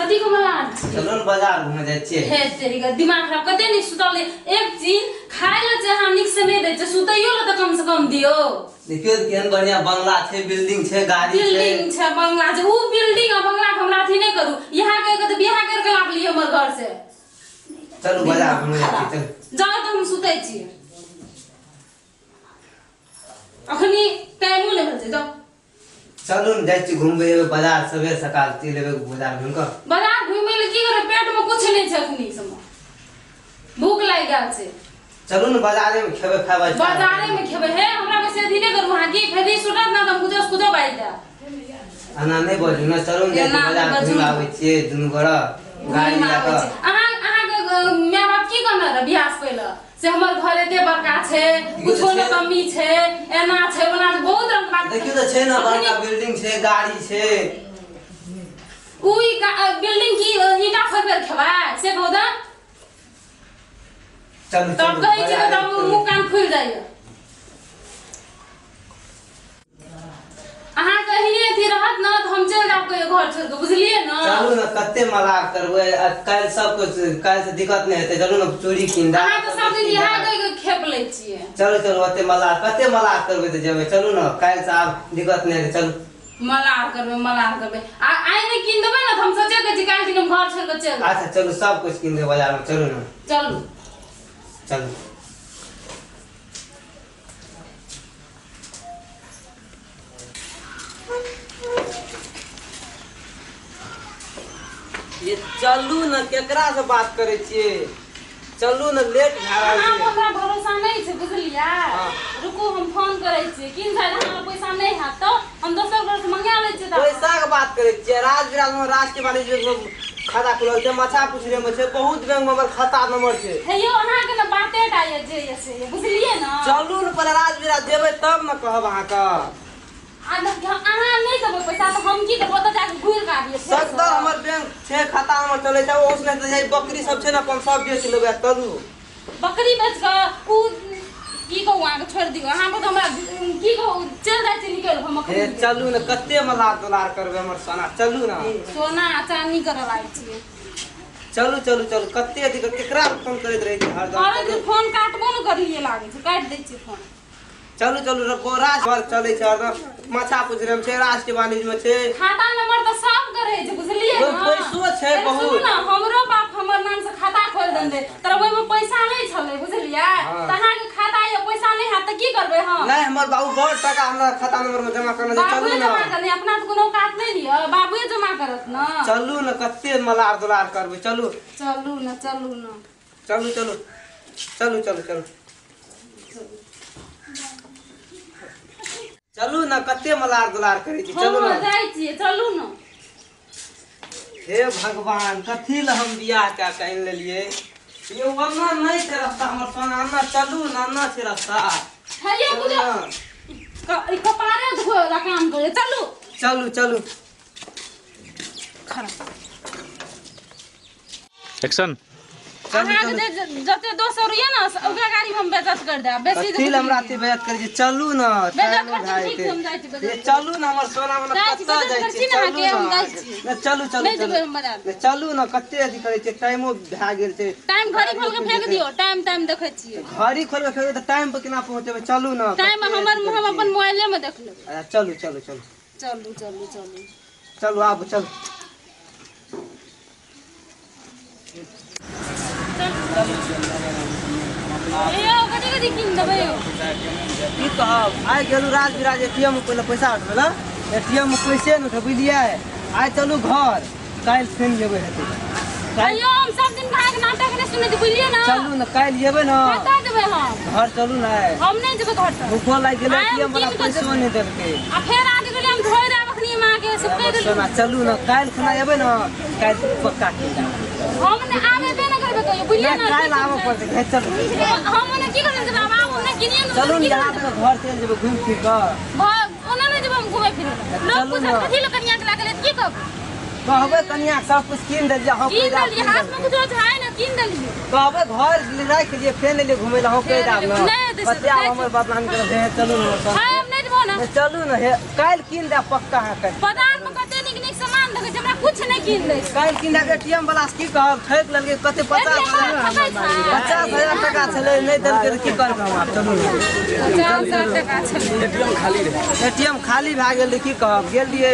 कथी को मलार चलो न बाजार घूमे जाय छियै हे तेरी का दिमाग खराब कते नहीं सुतल एक चीज खाए ला जे हम निक से नहीं दे छ सुतइयो ला त कम से कम दियो देखियो केहन बढ़िया बंगला छै बिल्डिंग छै गाड़ी छै बिल्डिंग छै बंगला छै उ बिल्डिंग और बंगला के हमरा अथी नहीं करू यहां के त बियाह करके लाग लियो हमर घर से चलो बाजार घूमे जाय छियै जाओ तो हम सुतै छी अखनी टाइमो ले भेल जाओ चलू न जाय छी घूमबे बाजार सवेर सकाल चलि लेबे बाजार घूम के बाजार घूमे ले की करे पेट में कुछ नहीं छै अखनी समय भूख लाग गेल छै चलू न बाजारे में खेबे खाबे बाजारे में खेबे हे हमरा में से अथी नहीं करू हां की फेरी सुटत ना त मुझे कुछ बाई दे आना नहीं बोली न चलू न जाय बाजार घूम आबै छियै दुनु गोरा गाड़ी लगा अहाँ के माय बाप की कहना रे बियाह से पहले से हमर घर एते बड़का छै कुछो न कमी छै एना छै ओना बहुत रंग बात देखियो त छै न बड़का बिल्डिंग छै गाड़ी छै उई बिल्डिंग की ईटा फरफर खेबा से कहदा चलू तब कहै छी त मुंह कान खुल जाइए अहाँ कहिए थी रहत न त हम चल जाब के घर छोड़ के बुझलिए न चलू न कते मलाक करबै काल सब कुछ काल से दिक्कत नहीं हेतै चलू न चोरी किंदा अहाँ त सब दिन इहा के खेप लै छियै चलो चलो ओते मलाक कते मलाक करबै त जेबै चलू न काल से आब दिक्कत नहीं हेतै चलू मलाक करबै आइ में किन देबै न त हम सोचे के काल दिन हम घर छोड़ के चल अच्छा चलू सब कुछ किन दे बाजार में चलू न चलू चलू ये चलू न केकरा से बात करे छियै चलू न लेट भ रहल छै हमरा भरोसा नहीं छै बुझलिया रुकू हम फोन करे छियै किन साइड हमरा पैसा नहीं है तो हम दोसर घर से मंगा ले छियै पैसा के बात करे छियै राजविराज में राज के बारे में खाता खुलल छै मछा पुछरे में छै बहुत बैंक में हमर खाता नंबर छै हे यो अहाँ के न बाते टाइए जे से बुझलिए न चलू न पहले राजविराज देबै तब न कहब अहाँ का अहाँ नहीं देबै पैसा तो हम की करब त जाके घुर का दिए सदर हमर बैंक छै खाता नंबर चलै छै उसने त जाई बकरी सब छै न अपन सब बेच लेबै चलू बकरी बेच के उ की कहू अहाँ के छोड़ दियो अहाँ को हमरा की कहू चल जाय छै निकल हम हे चलू न कते मलार डॉलर करबै हमर सोना चलू न सोना चांदी करे लाग छियै चलू चलू चलू कते दिक्कत केकरा फोन करैत रहै छै हरदम अरे फोन काटबो न करिए लागे छै काट दै छियै फोन चलू चलू राज भर चलै छै हरदम मछा पुछरे में छै राज के वाणिज्य में छै खाता नंबर त सब करे छै बुझलिए न पैसो छै बहुत न हमरो बाप हमर नाम से खाता खोल देन दे तर ओइ में पैसा नहीं छले बुझलिए त अहाँ के खाता या पैसा नहीं है त की करबै हम नहीं हमर बाबू बहुत टका हमरा खाता नंबर में जमा करने चलू न जमा करने अपना त कोनो काट नहीं लियो बाबूए जमा करत न चलू न कते मलार दुलार करबै चलू चलू न चलू चलू चलू चलू चलू चलू न कते मलार दुलार करै छी चलू न जाय छियै चलू न हे भगवान कथि ल हम बियाह का कइन लेलिए ये वन्ना नहीं छै रास्ता हमर सोना अन्ना चलू न अन्ना छै रास्ता है ये बुझो कपारे धोए ला काम करे चलू चलू चलू खरा एक्शन अहाँ के जते 200 रुपया ना ओकरा गाड़ी हम बेइज्जत कर दे बेसी कथि ल हमरा अते बेइज्जत कर जे चलू न चलू न हमर सोना में कत्ता जाय छै चलू चलू न कते अथी करे छै टाइमो भा गेल छै टाइम घड़ी खोल के फेंक दियो टाइम देखै छियै घड़ी खोल के फेंक त टाइम पर केना पहुंचेबै चलू न टाइम हम अपन मोबाइले में देख लेब चलू चलू आब चलू ए कथि किन देबै की कहब आइ गेलू राजविराज एटीएम में पहले पैसा उठबेला एटीएम में पैसे न उठबिलिए आइ चलू घर काल फेन जेबै हेतै अइयो हम सब दिन भाग नाटक ने सुनै बुझलिए न चलू न काल जेबै न कतै जेबै हम घर चलू न हम नहीं जेबै घर से भूखो लाग गेलै एटीएम वाला पैसो नहीं देलकै आ फेर आगे गेलै हम धोइ रे अखनी मां के से कह देलू सोना चलू न काल खुना जेबै न काल पक्का किन हम ने आवे बे न करबे कहियो बुझलिए न काल आबे पड़तै चलू हम ने की करन जेबै बाबू ने किनिए न चलू न यहाँ से घर चल जेबै घूम फिर के ओना नहीं जेबै हम घूमे फिरे लोग पूछत कथि ल कन्या के लागले की कहबै कनिया सब कुछ किन दे जे हम किन देलिए हाथ में कुछ है न किन देलिए कहबै घर राख लिए फेन ले घुमै ला हम कह दाब न पतिया हमर बाप नाम कर दे चलू न हम नहीं जेबो न चलू न काल किन दे पक्का है बाजार में कते निक निक सामान देखे हमरा कुछ नहीं किन दे काल किना एटीएम वाला की कहब ठैक लेलके कते 50,000 टका छले नहीं देलके की करब हम चलू 50,000 टका छले एटीएम खाली भए गेल की कहब गेल दिए